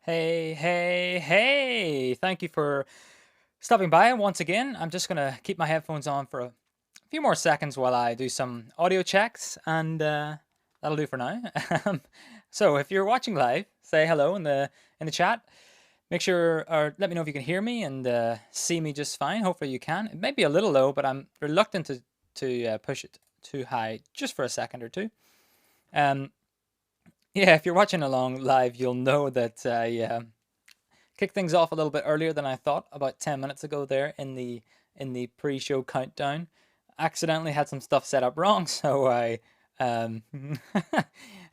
Hey, hey, hey! Thank you for stopping by once again. I'm just gonna keep my headphones on for a few more seconds while I do some audio checks, and that'll do for now. So, if you're watching live, say hello in the chat. Make sure or let me know if you can hear me and see me just fine. Hopefully, you can. It may be a little low, but I'm reluctant to push it too high just for a second or two. Um, yeah, if you're watching along live, you'll know that I kicked things off a little bit earlier than I thought, about 10 minutes ago there in the pre-show countdown. Accidentally had some stuff set up wrong, so I um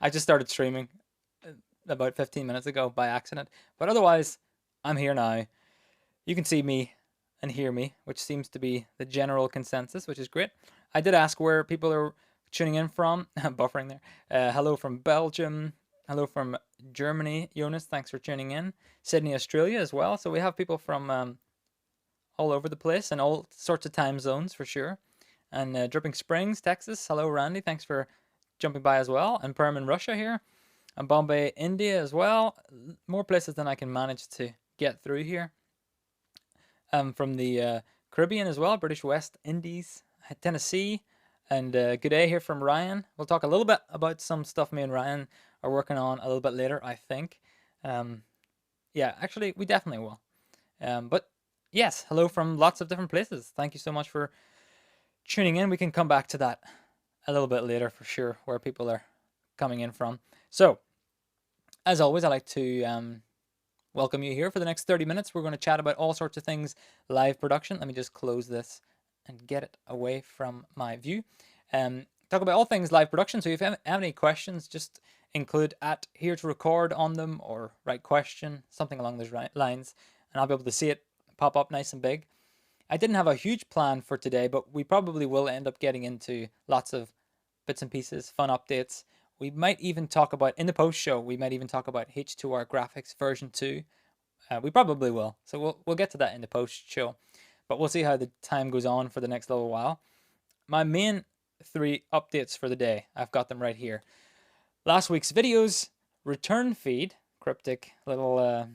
I just started streaming about 15 minutes ago by accident. But otherwise, I'm here now. You can see me and hear me, which seems to be the general consensus, which is great. I did ask where people are tuning in from. Buffering there. Hello from Belgium. Hello from Germany. Jonas, thanks for tuning in. Sydney, Australia as well. So we have people from all over the place and all sorts of time zones for sure. And Dripping Springs, Texas. Hello, Randy. Thanks for jumping by as well. And Perm in Russia here. And Bombay, India as well. More places than I can manage to get through here. From the Caribbean as well, British West Indies, Tennessee, and good day here from Ryan. We'll talk a little bit about some stuff me and Ryan are working on a little bit later, I think. Um, yeah, actually, we definitely will. But yes, hello from lots of different places. Thank you so much for tuning in. We can come back to that a little bit later for sure, where people are coming in from. So, as always, I like to welcome you here for the next 30 minutes. We're going to chat about all sorts of things live production. Let me just close this and get it away from my view. Talk about all things live production. So if you have any questions, just include at here to record on them or write question, something along those lines, and I'll be able to see it pop up nice and big. I didn't have a huge plan for today, but we probably will end up getting into lots of bits and pieces, fun updates. We might even talk about, in the post show, we might even talk about H2R Graphics version 2. We probably will. So we'll get to that in the post show. But we'll see how the time goes on for the next little while. My main 3 updates for the day, I've got them right here. Last week's videos, return feed, cryptic little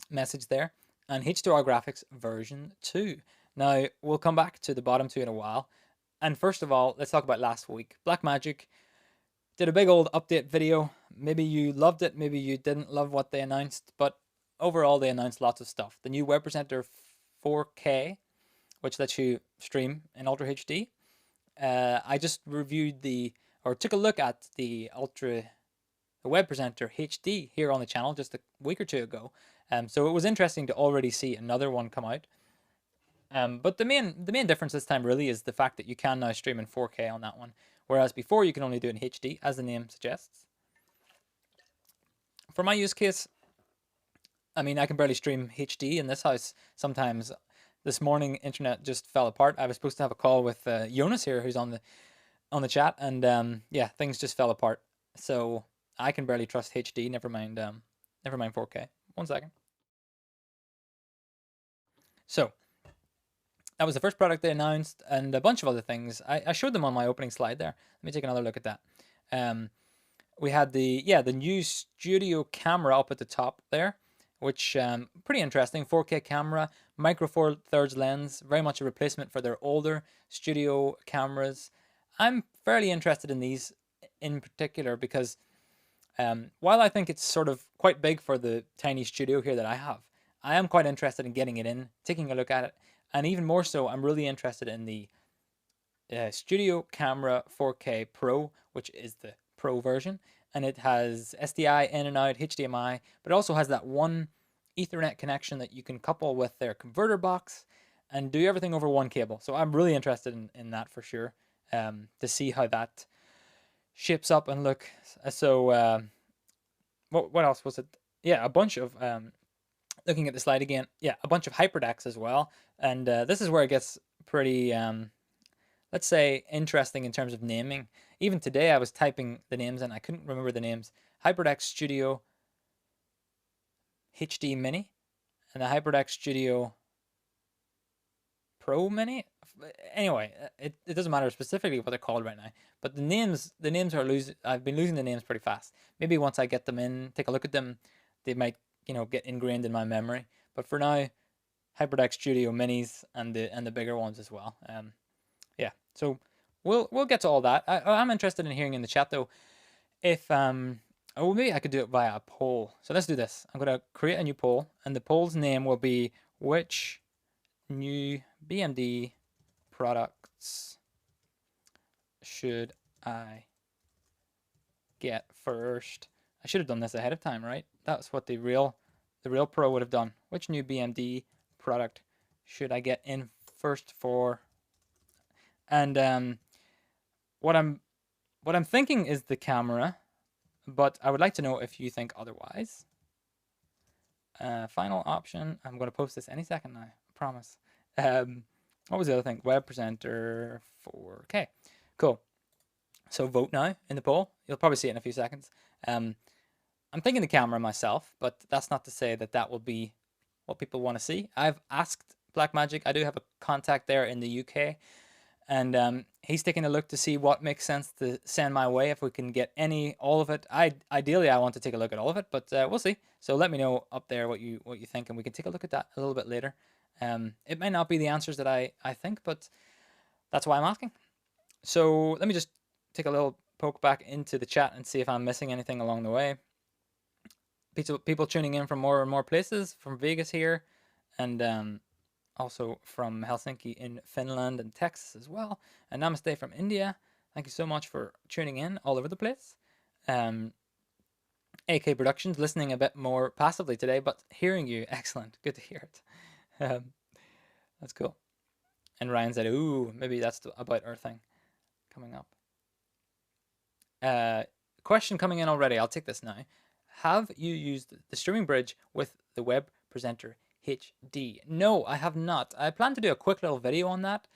message there, and H2R Graphics version 2. Now, we'll come back to the bottom 2 in a while. And first of all, let's talk about last week. Blackmagic did a big old update video. Maybe you loved it, maybe you didn't love what they announced, but overall they announced lots of stuff. The new Web Presenter 4K, which lets you stream in Ultra HD. I just reviewed took a look at the Web Presenter HD here on the channel just a week or two ago. So it was interesting to already see another one come out. But the main difference this time really is the fact that you can now stream in 4K on that one, whereas before you can only do it in HD, as the name suggests. For my use case, I mean, I can barely stream HD in this house. Sometimes this morning, internet just fell apart. I was supposed to have a call with Jonas here, who's on the chat, and yeah, things just fell apart. So I can barely trust HD. Never mind 4K. 1 second. So that was the first product they announced, and a bunch of other things. I showed them on my opening slide there. Let me take another look at that. We had the new studio camera up at the top there, which pretty interesting. 4K camera, micro four thirds lens, very much a replacement for their older studio cameras. I'm fairly interested in these in particular because while I think it's sort of quite big for the tiny studio here that I have, I am quite interested in getting it in, taking a look at it, and even more so, I'm really interested in the Studio Camera 4K Pro, which is the Pro version, and it has SDI in and out, HDMI, but it also has that one Ethernet connection that you can couple with their converter box and do everything over one cable. So I'm really interested in that for sure, to see how that shapes up and look. So what else was it? Yeah, a bunch of looking at the slide again. Yeah, a bunch of hyperdecks as well, and this is where it gets pretty let's say interesting in terms of naming. Even today I was typing the names and I couldn't remember the names. HyperDeck Studio HD Mini and the HyperDeck Studio Pro Mini. Anyway, it doesn't matter specifically what they're called right now, but the names are I've been losing the names pretty fast. Maybe once I get them in, take a look at them, they might get ingrained in my memory. But for now, HyperDeck Studio Minis and the bigger ones as well. Yeah, so we'll get to all that. I'm interested in hearing in the chat though if oh, maybe I could do it via a poll. So let's do this. I'm gonna create a new poll, and the poll's name will be which new BMD products should I get first? I should have done this ahead of time, right? That's what the real pro would have done. Which new BMD product should I get in first for? And what I'm thinking is the camera, but I would like to know if you think otherwise. Final option. I'm going to post this any second now. I promise. What was the other thing? Web presenter 4K. Cool. So vote now in the poll. You'll probably see it in a few seconds. I'm thinking the camera myself, but that's not to say that that will be what people want to see. I've asked Blackmagic. I do have a contact there in the UK, and he's taking a look to see what makes sense to send my way, if we can get all of it. Ideally I want to take a look at all of it, but we'll see. So let me know up there what you think, and we can take a look at that a little bit later. It may not be the answers that I think, but that's why I'm asking. So let me just take a little poke back into the chat and see if I'm missing anything along the way. People tuning in from more and more places, from Vegas here, and also from Helsinki in Finland and Texas as well. And namaste from India. Thank you so much for tuning in all over the place. AK Productions, listening a bit more passively today, but hearing you, excellent. Good to hear it. That's cool. And Ryan said, ooh, maybe that's about our thing coming up. Question coming in already. I'll take this now. Have you used the streaming bridge with the web presenter HD? No, I have not. I plan to do a quick little video on that.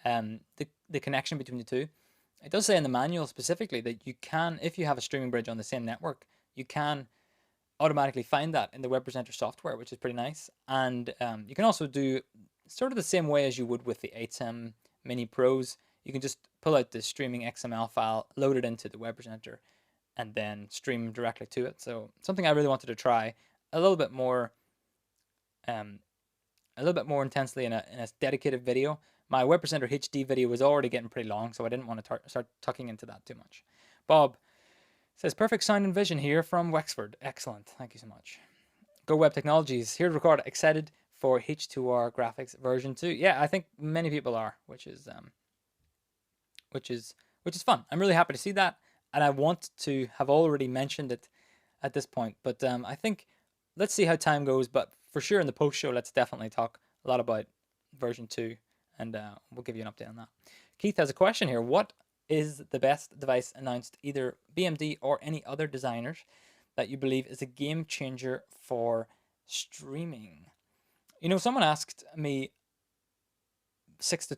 The connection between the two. It does say in the manual specifically that you can, if you have a streaming bridge on the same network, you can automatically find that in the web presenter software, which is pretty nice. And you can also do sort of the same way as you would with the ATEM Mini Pros. You can just pull out the streaming XML file, load it into the web presenter, and then stream directly to it. So something I really wanted to try a little bit more intensely in a dedicated video. My web presenter HD video was already getting pretty long, so I didn't want to start tucking into that too much. Bob says, perfect sound and vision here from Wexford. Excellent. Thank you so much. Go Web Technologies, here to record. Excited for H2R Graphics version 2. Yeah, I think many people are, which is fun. I'm really happy to see that, and I want to have already mentioned it at this point. But I think let's see how time goes. But for sure in the post show, let's definitely talk a lot about version 2, and we'll give you an update on that. Keith has a question here. What is the best device announced, either BMD or any other designers, that you believe is a game changer for streaming? You know, someone asked me 6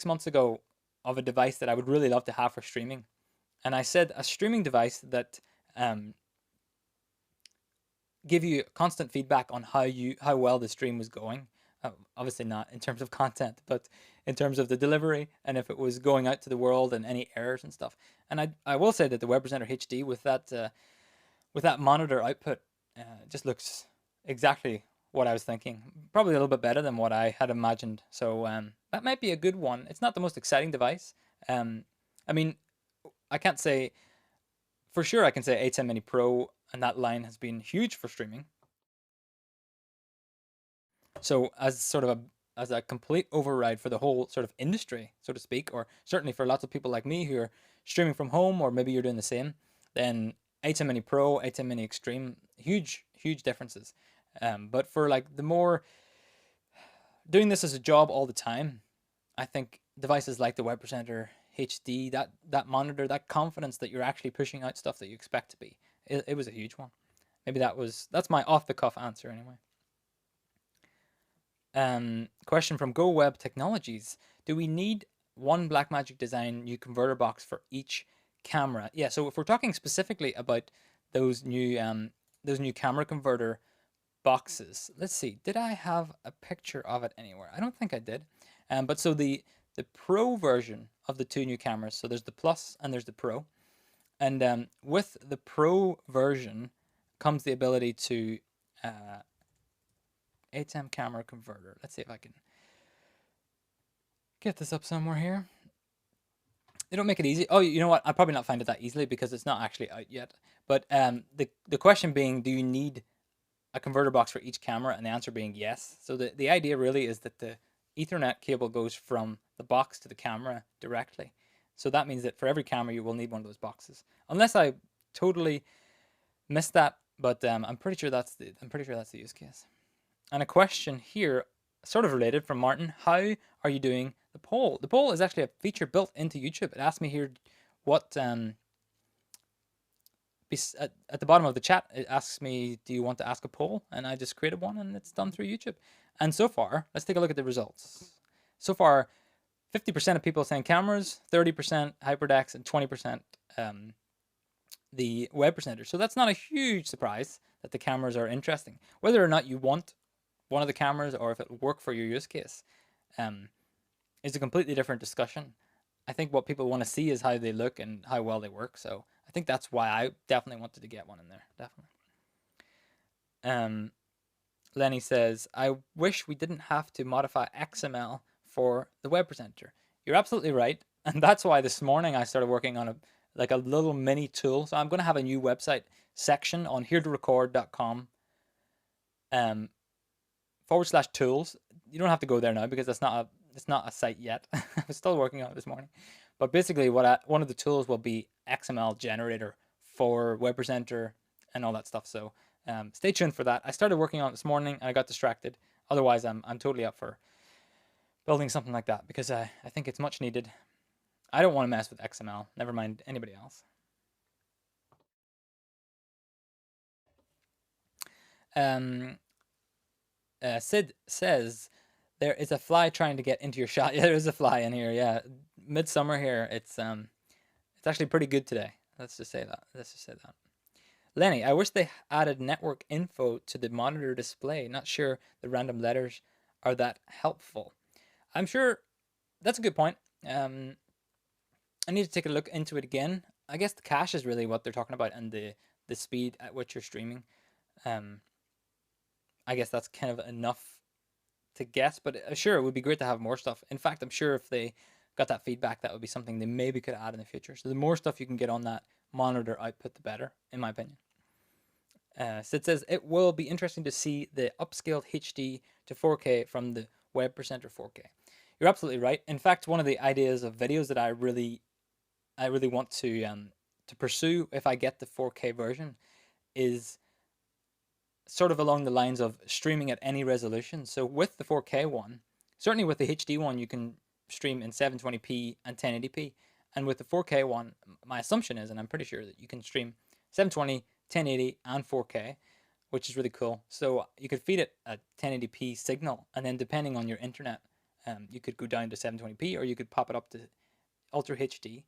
months ago of a device that I would really love to have for streaming, and I said a streaming device that give you constant feedback on how well the stream was going. Obviously not in terms of content, but in terms of the delivery, and if it was going out to the world and any errors and stuff. And I will say that the Web Presenter HD with that monitor output just looks exactly what I was thinking. Probably a little bit better than what I had imagined. So that might be a good one. It's not the most exciting device. I mean, I can't say for sure. I can say ATEM Mini Pro, and that line has been huge for streaming. So as a complete override for the whole sort of industry, so to speak, or certainly for lots of people like me who are streaming from home, or maybe you're doing the same, then ATEM Mini Pro, ATEM Mini Extreme, huge differences. But for like the more doing this as a job all the time, I think devices like the Web Presenter HD, that monitor, that confidence that you're actually pushing out stuff that you expect to be, it was a huge one. Maybe that's my off the cuff answer anyway. Question from Go Web Technologies. Do we need one Blackmagic design new converter box for each camera? Yeah, so if we're talking specifically about those new camera converter boxes, let's see, did I have a picture of it anywhere? I don't think I did. But so the Pro version of the two new cameras, so there's the Plus and there's the Pro, and with the Pro version comes the ability to ATEM camera converter. Let's see if I can get this up somewhere here. They don't make it easy. Oh, you know what? I'll probably not find it that easily because it's not actually out yet. But the question being, do you need a converter box for each camera? And the answer being yes. So the idea really is that the Ethernet cable goes from the box to the camera directly. So that means that for every camera, you will need one of those boxes. Unless I totally missed that, but I'm pretty sure that's the use case. And a question here, sort of related, from Martin: how are you doing the poll? The poll is actually a feature built into YouTube. It asked me here what at the bottom of the chat. It asks me, do you want to ask a poll? And I just created one, and it's done through YouTube. And so far, let's take a look at the results. So far, 50% of people saying cameras, 30% HyperDecks, and 20% the web presenter. So that's not a huge surprise that the cameras are interesting. Whether or not you want one of the cameras or if it will work for your use case is a completely different discussion. I think what people want to see is how they look and how well they work. So I think that's why I definitely wanted to get one in there. Definitely. Lenny says, I wish we didn't have to modify XML for the web presenter. You're absolutely right. And that's why this morning I started working on a little mini tool. So I'm going to have a new website section on heretorecord.com /tools. You don't have to go there now because it's not a site yet. I was still working on it this morning. But basically one of the tools will be XML generator for web presenter and all that stuff. So stay tuned for that. I started working on it this morning and I got distracted. Otherwise, I'm totally up for building something like that because I think it's much needed. I don't want to mess with XML. Never mind anybody else. Sid says, there is a fly trying to get into your shot. Yeah, there is a fly in here. Yeah, midsummer here. It's actually pretty good today. Let's just say that. Lenny, I wish they added network info to the monitor display. Not sure the random letters are that helpful. I'm sure that's a good point. I need to take a look into it again. I guess the cache is really what they're talking about and the speed at which you're streaming. I guess that's kind of enough to guess, but sure, it would be great to have more stuff. In fact, I'm sure if they got that feedback, that would be something they maybe could add in the future. So the more stuff you can get on that monitor output, the better, in my opinion. Sid says, it will be interesting to see the upscaled HD to 4K from the web presenter 4K. You're absolutely right. In fact, one of the ideas of videos that I really want to pursue if I get the 4K version is sort of along the lines of streaming at any resolution. So with the 4K one, certainly with the HD one, you can stream in 720p and 1080p. And with the 4K one, my assumption is, and I'm pretty sure that you can stream 720, 1080, and 4K, which is really cool. So you could feed it a 1080p signal, and then depending on your internet, you could go down to 720p, or you could pop it up to Ultra HD.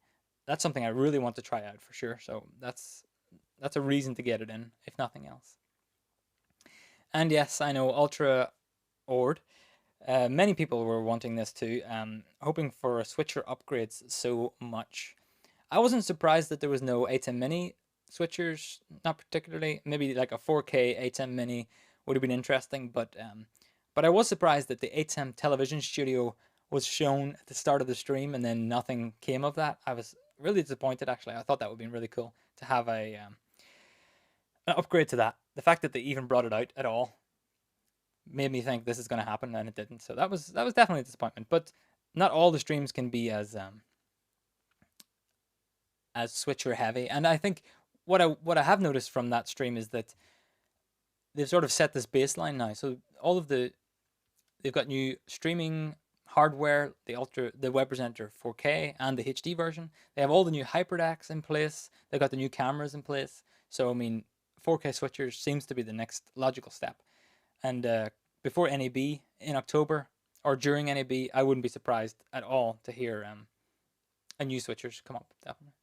That's something I really want to try out for sure. So that's a reason to get it in, if nothing else. And yes, I know Ultra Ord. Many people were wanting this too, hoping for switcher upgrades so much. I wasn't surprised that there was no ATEM Mini switchers, not particularly. Maybe like a 4K ATEM Mini would have been interesting, but I was surprised that the ATEM Television Studio was shown at the start of the stream and then nothing came of that. I was really disappointed, actually. I thought that would have been really cool to have an upgrade to that. The fact that they even brought it out at all made me think this is going to happen, and it didn't. So that was definitely a disappointment. But not all the streams can be as switcher heavy. And I think what I have noticed from that stream is that they've sort of set this baseline now. So they've got new streaming hardware, the web presenter 4K and the HD version. They have all the new HyperDecks in place. They've got the new cameras in place. So I mean, 4K switchers seems to be the next logical step. And before NAB in October or during NAB, I wouldn't be surprised at all to hear a new switchers come up. Definitely.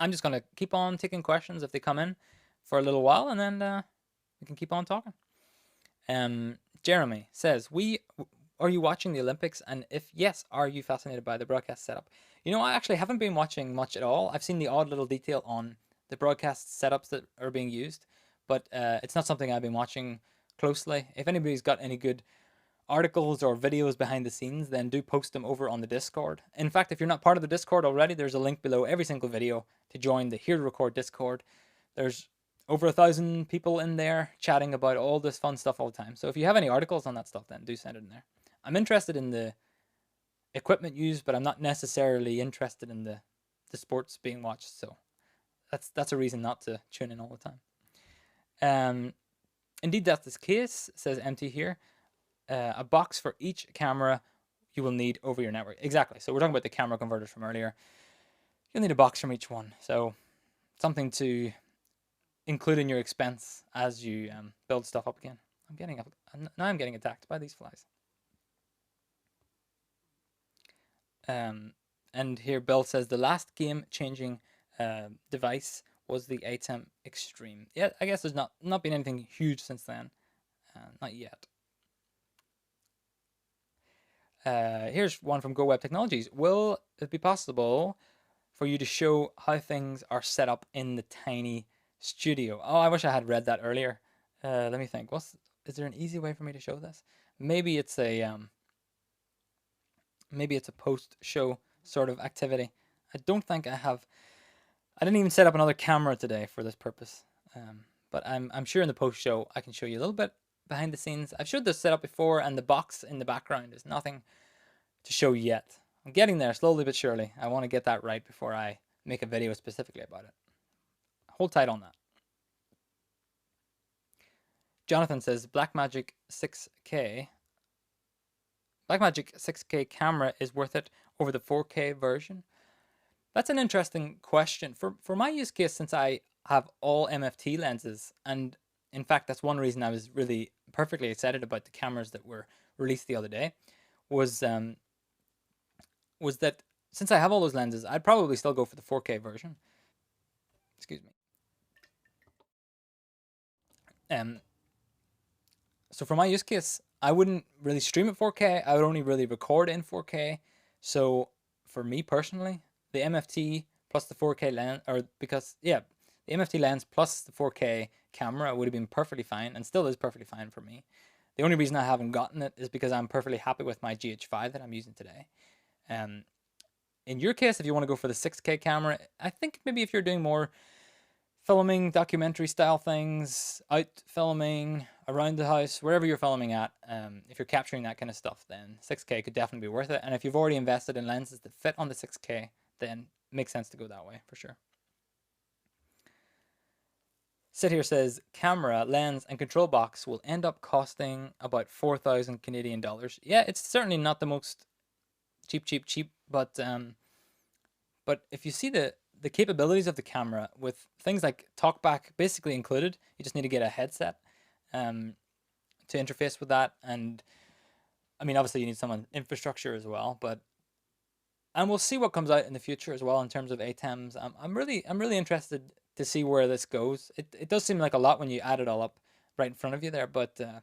I'm just gonna keep on taking questions if they come in for a little while, and then we can keep on talking. Jeremy says, are you watching the Olympics? And if yes, are you fascinated by the broadcast setup? You know, I actually haven't been watching much at all. I've seen the odd little detail on the broadcast setups that are being used, but it's not something I've been watching closely. If anybody's got any good articles or videos behind the scenes, then do post them over on the Discord. In fact, if you're not part of the Discord already, there's a link below every single video to join the Here to Record Discord. There's over 1,000 people in there chatting about all this fun stuff all the time. So if you have any articles on that stuff, then do send it in there. I'm interested in the equipment used, but I'm not necessarily interested in the sports being watched. So that's a reason not to tune in all the time. Indeed, that's the case, says MT here. A box for each camera you will need over your network. Exactly. So we're talking about the camera converters from earlier. You'll need a box from each one. So something to include in your expense as you build stuff up again. Now I'm getting attacked by these flies. And here Bill says the last game-changing device was the ATEM Extreme. Yeah, I guess there's not been anything huge since then. Not yet. Here's one from Go Web Technologies. Will it be possible for you to show how things are set up in the tiny studio? Oh, I wish I had read that earlier. Let me think. Is there an easy way for me to show this? Maybe it's a post-show sort of activity. I don't think I have. I didn't even set up another camera today for this purpose. But I'm sure in the post-show I can show you a little bit behind the scenes. I've showed this setup before, and the box in the background is nothing to show yet. I'm getting there slowly but surely. I want to get that right before I make a video specifically about it. Hold tight on that. Jonathan says Blackmagic 6K. Blackmagic 6K camera is worth it over the 4K version? That's an interesting question. For my use case, since I have all MFT lenses, and in fact, that's one reason I was really perfectly excited about the cameras that were released the other day, was that since I have all those lenses, I'd probably still go for the 4K version. Excuse me. So for my use case, I wouldn't really stream at 4K. I would only really record in 4K. So for me personally, the MFT plus the 4K lens, the MFT lens plus the 4K camera would have been perfectly fine, and still is perfectly fine for me. The only reason I haven't gotten it is because I'm perfectly happy with my GH5 that I'm using today. In your case, if you want to go for the 6K camera, I think maybe if you're doing more filming, documentary style things, out filming, around the house, wherever you're filming at, if you're capturing that kind of stuff, then 6K could definitely be worth it. And if you've already invested in lenses that fit on the 6K, then it makes sense to go that way for sure. Sid here says camera, lens, and control box will end up costing about 4,000 Canadian dollars. Yeah, it's certainly not the most cheap, but if you see the capabilities of the camera with things like talkback basically included, you just need to get a headset to interface with that, and I mean obviously you need some infrastructure as well, and we'll see what comes out in the future as well in terms of ATEMs. I'm really interested to see where this goes. It does seem like a lot when you add it all up right in front of you there, but I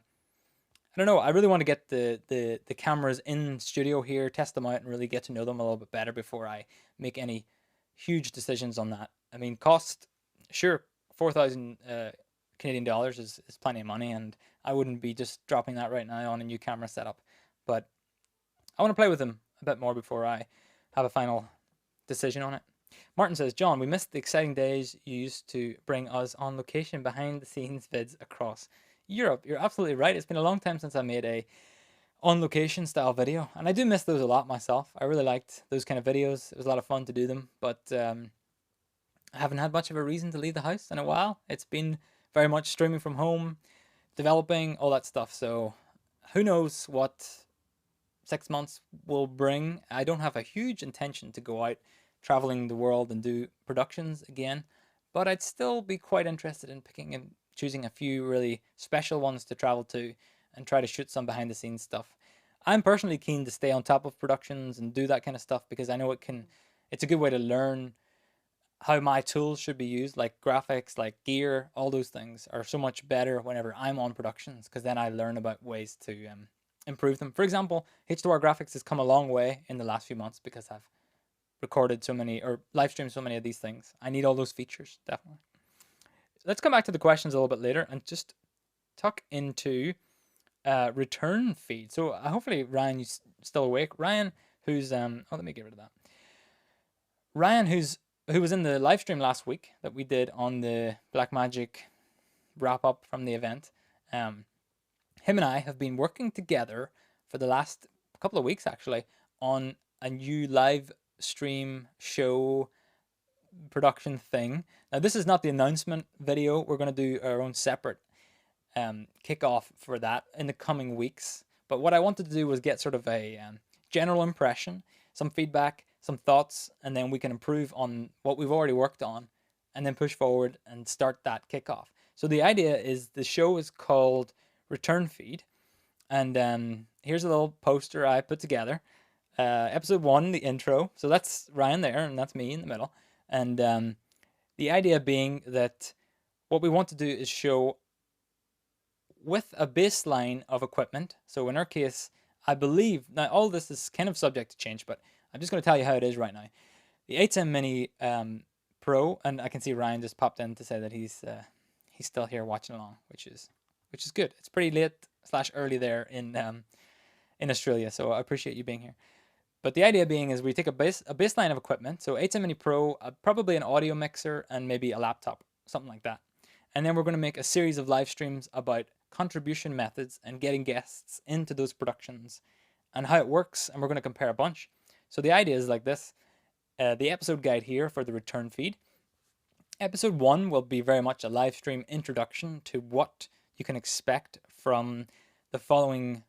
don't know. I really want to get the cameras in studio here, test them out, and really get to know them a little bit better before I make any huge decisions on that. I mean, cost, sure, 4,000 Canadian dollars is plenty of money, and I wouldn't be just dropping that right now on a new camera setup. But I want to play with them a bit more before I have a final decision on it. Martin says, John, we missed the exciting days you used to bring us on location behind the scenes vids across Europe. You're absolutely right. It's been a long time since I made a on location style video, and I do miss those a lot myself. I really liked those kind of videos. It was a lot of fun to do them, but I haven't had much of a reason to leave the house in a while. It's been very much streaming from home, developing, all that stuff. So who knows what 6 months will bring. I don't have a huge intention to go out traveling the world and do productions again, but I'd still be quite interested in picking and choosing a few really special ones to travel to and try to shoot some behind the scenes stuff. I'm personally keen to stay on top of productions and do that kind of stuff because I know it's a good way to learn how my tools should be used, like graphics, like gear, all those things are so much better whenever I'm on productions, because then I learn about ways to improve them. For example, H2R Graphics has come a long way in the last few months because I've recorded so many or live streamed so many of these things. I need all those features, definitely. Let's come back to the questions a little bit later and just tuck into return feed. So hopefully Ryan, you still awake. Ryan, who's let me get rid of that. Ryan, who was in the live stream last week that we did on the Blackmagic wrap up from the event. Him and I have been working together for the last couple of weeks actually on a new live stream show production thing. Now this is not the announcement video. We're going to do our own separate kickoff for that in the coming weeks. But what I wanted to do was get sort of a general impression, some feedback, some thoughts, and then we can improve on what we've already worked on and then push forward and start that kickoff. So the idea is the show is called Return Feed. And here's a little poster I put together. Episode 1, the intro. So that's Ryan there, and that's me in the middle. And the idea being that what we want to do is show with a baseline of equipment. So in our case, I believe, now all this is kind of subject to change, but I'm just going to tell you how it is right now. The 810 Mini Pro, and I can see Ryan just popped in to say that he's still here watching along, which is good. It's pretty late/early there in Australia, so I appreciate you being here. But the idea being is we take a baseline of equipment, so 810 Mini Pro, probably an audio mixer, and maybe a laptop, something like that. And then we're going to make a series of live streams about contribution methods and getting guests into those productions and how it works, and we're going to compare a bunch. So the idea is like this. The episode guide here for the return feed. Episode 1 will be very much a live stream introduction to what you can expect from the following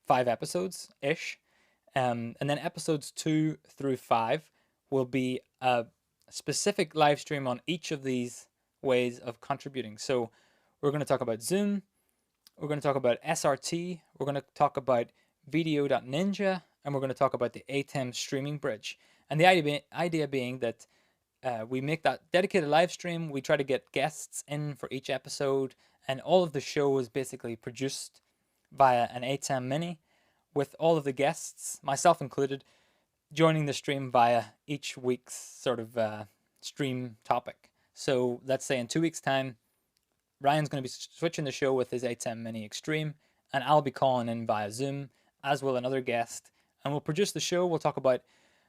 5 episodes-ish. And then episodes 2 through 5 will be a specific live stream on each of these ways of contributing. So we're going to talk about Zoom, we're going to talk about SRT, we're going to talk about video.ninja, and we're going to talk about the ATEM streaming bridge. And the idea being that we make that dedicated live stream, we try to get guests in for each episode, and all of the show is basically produced via an ATEM Mini, with all of the guests, myself included, joining the stream via each week's sort of stream topic. So let's say in 2 weeks' time, Ryan's going to be switching the show with his ATEM Mini Extreme, and I'll be calling in via Zoom, as will another guest, and we'll produce the show. We'll talk about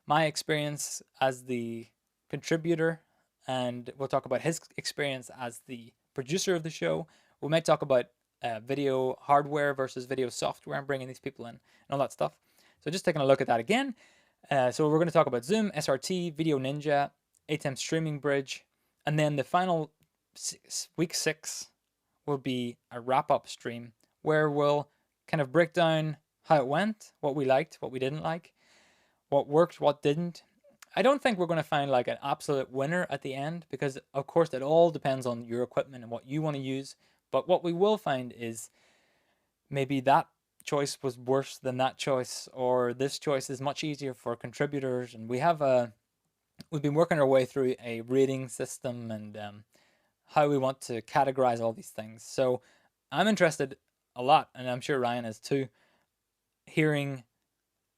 my experience as the contributor, and we'll talk about his experience as the producer of the show. We might talk about video hardware versus video software and bringing these people in and all that stuff. So just taking a look at that again. So we're going to talk about Zoom, SRT, Video Ninja, ATEM Streaming Bridge, and then the final week 6 will be a wrap-up stream where we'll kind of break down how it went, what we liked, what we didn't like, what worked, what didn't. I don't think we're going to find like an absolute winner at the end because, of course, it all depends on your equipment and what you want to use. But what we will find is maybe that choice was worse than that choice, or this choice is much easier for contributors. And we've been working our way through a rating system and how we want to categorize all these things. So I'm interested a lot, and I'm sure Ryan is too, hearing,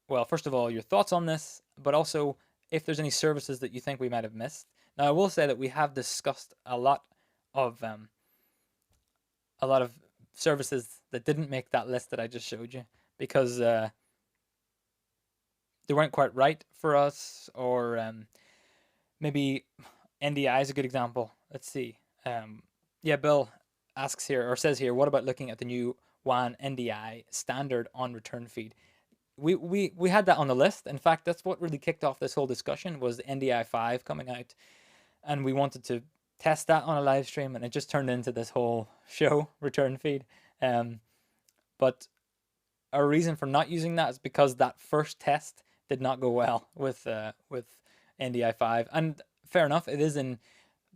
well, first of all, your thoughts on this, but also if there's any services that you think we might have missed. Now, I will say that we have discussed a lot of services that didn't make that list that I just showed you because they weren't quite right for us, or maybe NDI is a good example. Let's see. Yeah, Bill asks here, or says here, what about looking at the new WAN NDI standard on return feed? We had that on the list. In fact, that's what really kicked off this whole discussion, was the NDI 5 coming out, and we wanted to test that on a live stream, and it just turned into this whole show, return feed. But our reason for not using that is because that first test did not go well with NDI 5, and fair enough, it is in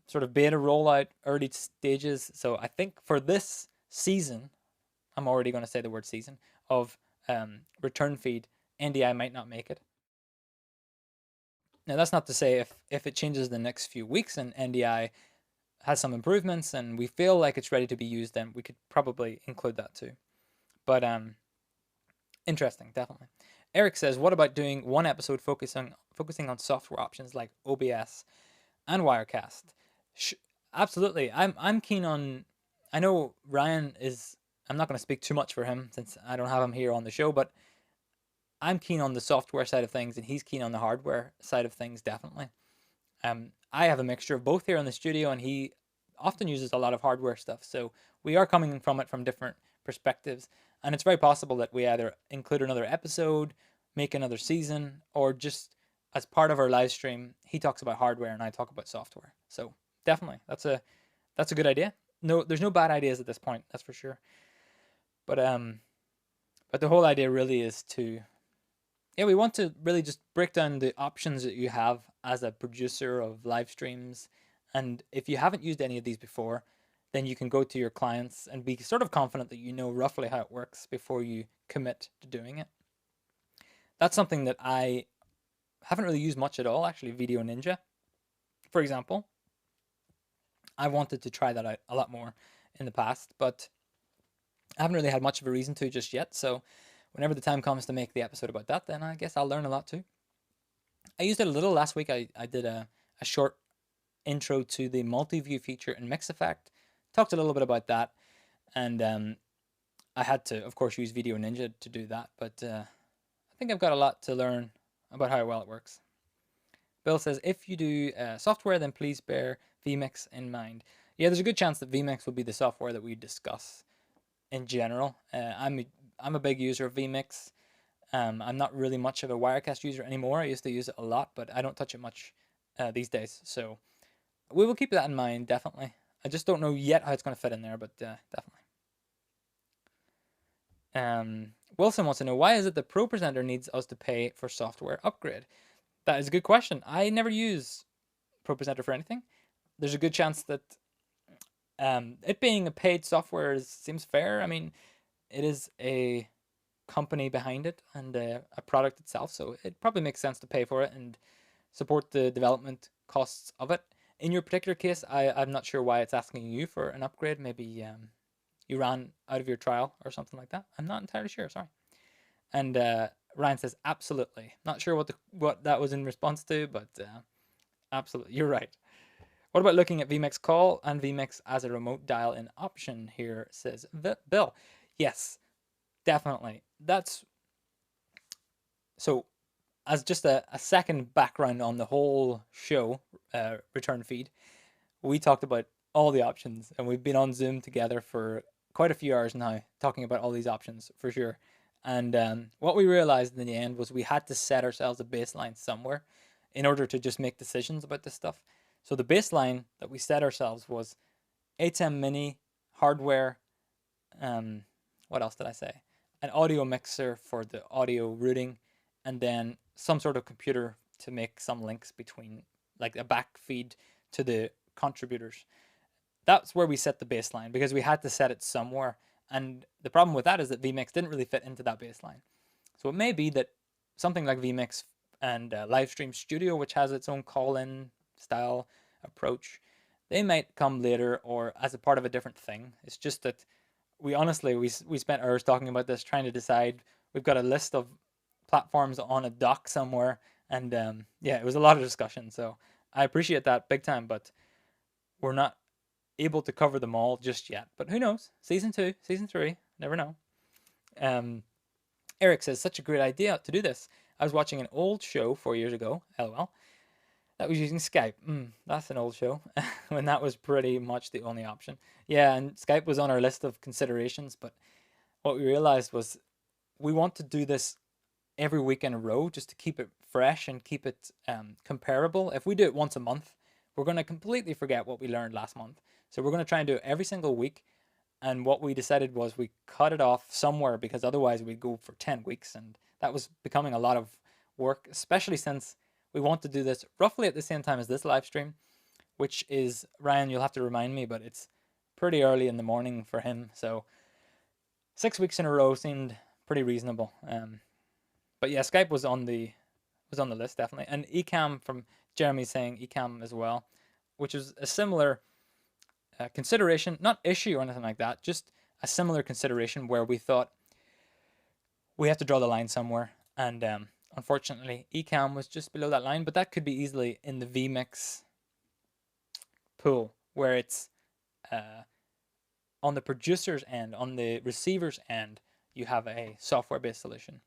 sort of beta rollout, early stages. So I think for this season, I'm already going to say the word season, of return feed, NDI might not make it. Now that's not to say if it changes the next few weeks and NDI has some improvements and we feel like it's ready to be used, then we could probably include that too. But interesting, definitely. Eric says, what about doing one episode focusing on software options like OBS and Wirecast? Sh- Absolutely. I'm keen on. I know Ryan is. I'm not going to speak too much for him since I don't have him here on the show, but I'm keen on the software side of things, and he's keen on the hardware side of things, definitely. I have a mixture of both here in the studio, and he often uses a lot of hardware stuff. So we are coming from it from different perspectives, and it's very possible that we either include another episode, make another season, or just as part of our live stream, he talks about hardware and I talk about software. So definitely, that's a good idea. No, there's no bad ideas at this point, that's for sure. But the whole idea really is to, yeah, we want to really just break down the options that you have as a producer of live streams. And if you haven't used any of these before, then you can go to your clients and be sort of confident that you know roughly how it works before you commit to doing it. That's something that I haven't really used much at all, actually. Video Ninja, for example. I wanted to try that out a lot more in the past, but I haven't really had much of a reason to just yet. So whenever the time comes to make the episode about that, then I guess I'll learn a lot too. I used it a little last week. I did a short intro to the multi-view feature in Mix Effect. Talked a little bit about that, and I had to, of course, use Video Ninja to do that. But I think I've got a lot to learn about how well it works. Bill says, if you do software, then please bear vMix in mind. Yeah, there's a good chance that vMix will be the software that we discuss in general. I'm a big user of vMix. I'm not really much of a Wirecast user anymore. I used to use it a lot, but I don't touch it much these days. So we will keep that in mind, definitely. I just don't know yet how it's going to fit in there, but definitely. Wilson wants to know, why is it the Pro Presenter needs us to pay for software upgrade? That is a good question. I never use Pro Presenter for anything. There's a good chance that it being a paid software seems fair. I mean, it is a company behind it and a product itself, so it probably makes sense to pay for it and support the development costs of it. In your particular case, I'm not sure why it's asking you for an upgrade. Maybe you ran out of your trial or something like that. I'm not entirely sure, sorry. And Ryan says, absolutely. Not sure what that was in response to, but absolutely, you're right. What about looking at vMix call and vMix as a remote dial-in option here, says Bill. Yes, definitely. That's so. As just a second background on the whole show, Return Feed, we talked about all the options, and we've been on Zoom together for quite a few hours now, talking about all these options for sure. And what we realized in the end was we had to set ourselves a baseline somewhere in order to just make decisions about this stuff. So the baseline that we set ourselves was ATEM Mini, hardware, what else did I say? An audio mixer for the audio routing, and then some sort of computer to make some links between, like a back feed to the contributors. That's where we set the baseline because we had to set it somewhere. And the problem with that is that vMix didn't really fit into that baseline. So it may be that something like vMix and Livestream Studio, which has its own call-in style approach, they might come later or as a part of a different thing. It's just that we honestly, we spent hours talking about this, trying to decide. We've got a list of platforms on a doc somewhere, and yeah, it was a lot of discussion. So I appreciate that big time, but we're not able to cover them all just yet. But who knows? Season 2, Season 3, never know. Eric says, such a great idea to do this. I was watching an old show 4 years ago, LOL, that was using Skype. That's an old show, when that was pretty much the only option. Yeah, and Skype was on our list of considerations, but what we realized was we want to do this every week in a row just to keep it fresh and keep it comparable. If we do it once a month, we're going to completely forget what we learned last month. So we're going to try and do it every single week. And what we decided was we cut it off somewhere because otherwise we'd go for 10 weeks. And that was becoming a lot of work, especially since we want to do this roughly at the same time as this live stream, which is, Ryan, you'll have to remind me, but it's pretty early in the morning for him. So 6 weeks in a row seemed pretty reasonable. But yeah, Skype was on the list, definitely. And Ecamm, from Jeremy saying Ecamm as well, which is a similar consideration, not issue or anything like that, just a similar consideration where we thought we have to draw the line somewhere. And unfortunately, Ecamm was just below that line, but that could be easily in the vMix pool, where it's on the producer's end, on the receiver's end, you have a software-based solution.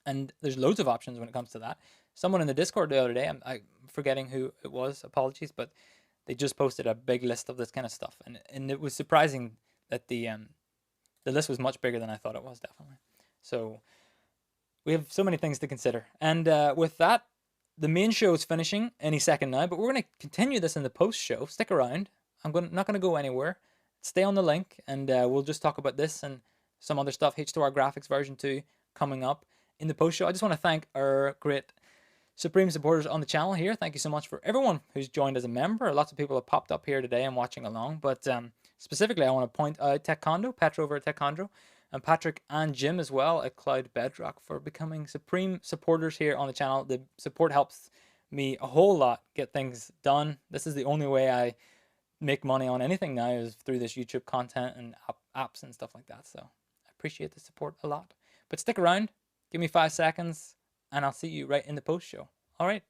And there's loads of options when it comes to that. Someone in the Discord the other day, I'm forgetting who it was, apologies, but they just posted a big list of this kind of stuff. And it was surprising that the list was much bigger than I thought it was, definitely. So we have so many things to consider. And with that, the main show is finishing any second now, but we're going to continue this in the post show. Stick around. Not going to go anywhere. Stay on the link, and we'll just talk about this and some other stuff. H2R Graphics version 2 coming up in the post show. I just want to thank our great Supreme supporters on the channel here. Thank you so much for everyone who's joined as a member. Lots of people have popped up here today and watching along, but specifically I want to point out TechCondo, Petra over at TechCondo, and Patrick and Jim as well at Cloud Bedrock for becoming Supreme supporters here on the channel. The support helps me a whole lot get things done. This is the only way I make money on anything now, is through this YouTube content and apps and stuff like that. So I appreciate the support a lot. But stick around, give me 5 seconds, and I'll see you right in the post show. All right.